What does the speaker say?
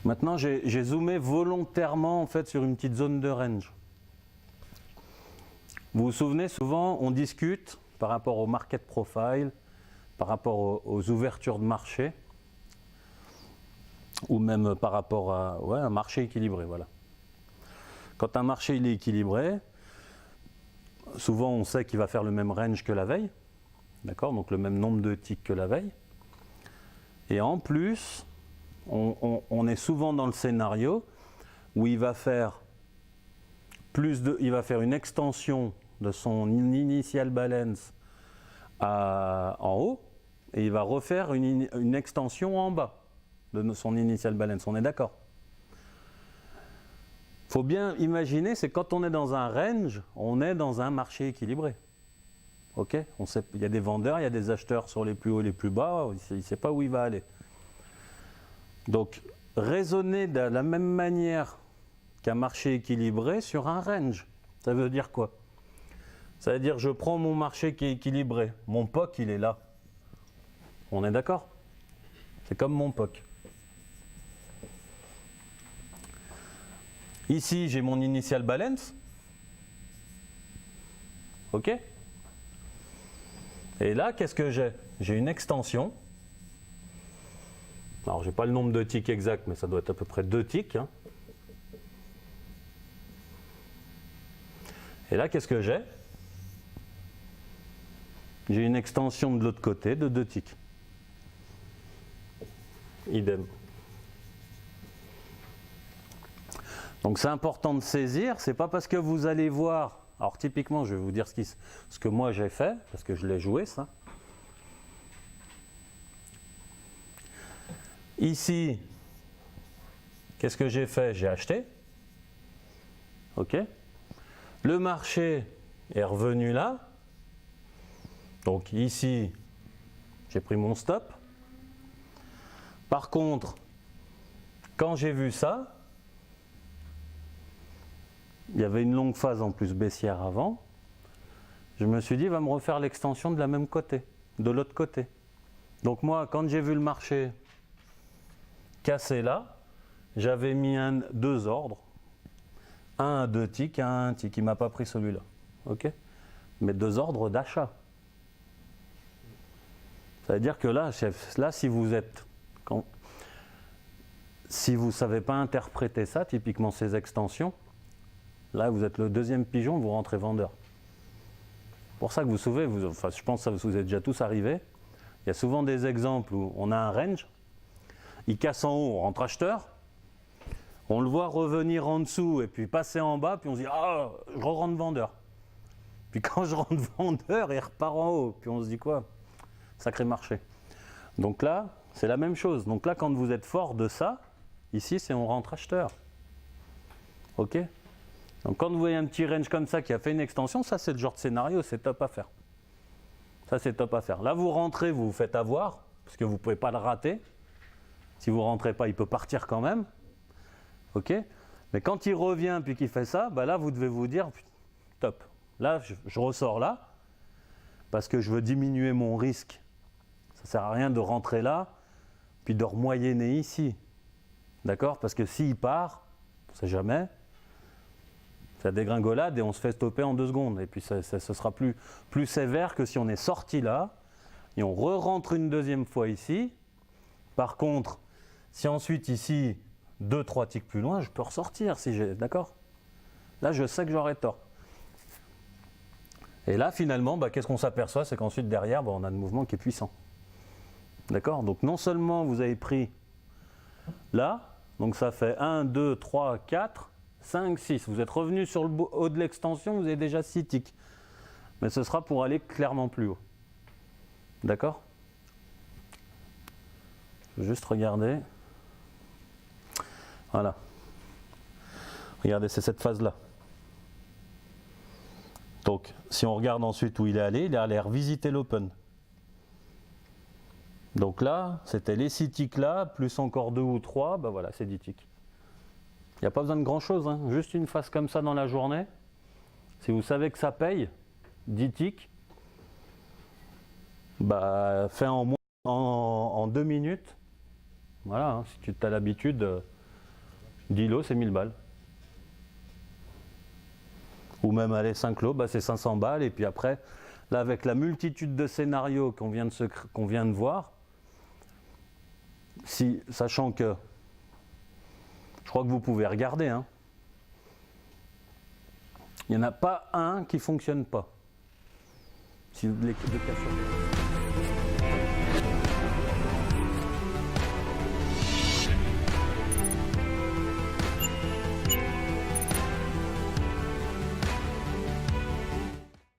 Maintenant, j'ai zoomé volontairement en fait sur une petite zone de range. Vous vous souvenez, souvent on discute par rapport au market profile, par rapport aux ouvertures de marché, ou même par rapport à un marché équilibré. Voilà. Quand un marché il est équilibré, souvent on sait qu'il va faire le même range que la veille, d'accord, donc le même nombre de ticks que la veille. Et en plus, on est souvent dans le scénario où il va faire une extension de son initial balance en haut et il va refaire une extension en bas de son initial balance. On est d'accord? Il faut bien imaginer, c'est quand on est dans un range, on est dans un marché équilibré. Ok, on sait, il y a des vendeurs, il y a des acheteurs sur les plus hauts et les plus bas, il ne sait pas où il va aller. Donc, raisonner de la même manière qu'un marché équilibré sur un range, ça veut dire quoi? Ça veut dire je prends mon marché qui est équilibré, mon POC il est là. On est d'accord? C'est comme mon POC. Ici j'ai mon initial balance. Ok? Et là, qu'est-ce que j'ai? J'ai une extension. Alors, je n'ai pas le nombre de ticks exact, mais ça doit être à peu près 2 ticks. Hein. Et là, qu'est-ce que j'ai? J'ai une extension de l'autre côté de 2 ticks. Idem. Donc, c'est important de saisir. C'est pas parce que vous allez voir. Alors, typiquement, je vais vous dire ce que moi j'ai fait, parce que je l'ai joué, ça. Ici, qu'est-ce que j'ai fait? J'ai acheté. Ok. Le marché est revenu là. Donc ici, j'ai pris mon stop. Par contre, quand j'ai vu ça, il y avait une longue phase en plus baissière avant. Je me suis dit, il va me refaire l'extension de la même côté, de l'autre côté. Donc moi, quand j'ai vu le marché casser là, j'avais mis 2 ordres. Un à 2 ticks, un à 1 tick. Il ne m'a pas pris celui-là. Ok? Mais 2 ordres d'achat. Ça veut dire que là, si vous ne savez pas interpréter ça, typiquement ces extensions, là vous êtes le deuxième pigeon, vous rentrez vendeur. Pour ça que vous savez, je pense que ça vous est déjà tous arrivé. Il y a souvent des exemples où on a un range, il casse en haut, on rentre acheteur, on le voit revenir en dessous et puis passer en bas, puis on se dit « Ah, je rentre vendeur ». Puis quand je rentre vendeur, il repart en haut, puis on se dit quoi? Sacré marché. Donc là, c'est la même chose. Donc là, quand vous êtes fort de ça, ici, c'est on rentre acheteur. Ok? Donc quand vous voyez un petit range comme ça qui a fait une extension, ça c'est le genre de scénario, c'est top à faire. Ça c'est top à faire. Là, vous rentrez, vous vous faites avoir, parce que vous ne pouvez pas le rater. Si vous ne rentrez pas, il peut partir quand même. Ok? Mais quand il revient puis qu'il fait ça, bah là, vous devez vous dire, top. Là, je ressors là, parce que je veux diminuer mon risque. Ça ne sert à rien de rentrer là, puis de remoyenner ici. D'accord? Parce que s'il part, on ne sait jamais, ça dégringolade et on se fait stopper en 2 secondes. Et puis ce sera plus sévère que si on est sorti là, et on re-rentre une deuxième fois ici. Par contre, si ensuite ici, 2-3 ticks plus loin, je peux ressortir si j'ai. D'accord? Là, je sais que j'aurai tort. Et là, finalement, qu'est-ce qu'on s'aperçoit? C'est qu'ensuite, derrière, on a un mouvement qui est puissant. D'accord? Donc, non seulement vous avez pris là, donc ça fait 1, 2, 3, 4, 5, 6. Vous êtes revenu sur le haut de l'extension, vous avez déjà 6 ticks. Mais ce sera pour aller clairement plus haut. D'accord? Je vais juste regarder. Voilà. Regardez, c'est cette phase-là. Donc, si on regarde ensuite où il est allé revisiter l'open. Donc là, c'était les 6 ticks là, plus encore 2 ou 3, ben voilà, c'est 10 ticks. Il n'y a pas besoin de grand-chose, hein. Juste une phase comme ça dans la journée. Si vous savez que ça paye, 10 ticks, fait en 2 minutes. Voilà, hein, si tu as l'habitude, 10 lots, c'est 1000 balles. Ou même, allez, 5 lots, bah, c'est 500 balles. Et puis après, là, avec la multitude de scénarios qu'on vient de voir, sachant que, je crois que vous pouvez regarder, hein, il n'y en a pas un qui ne fonctionne pas. Si les cas sur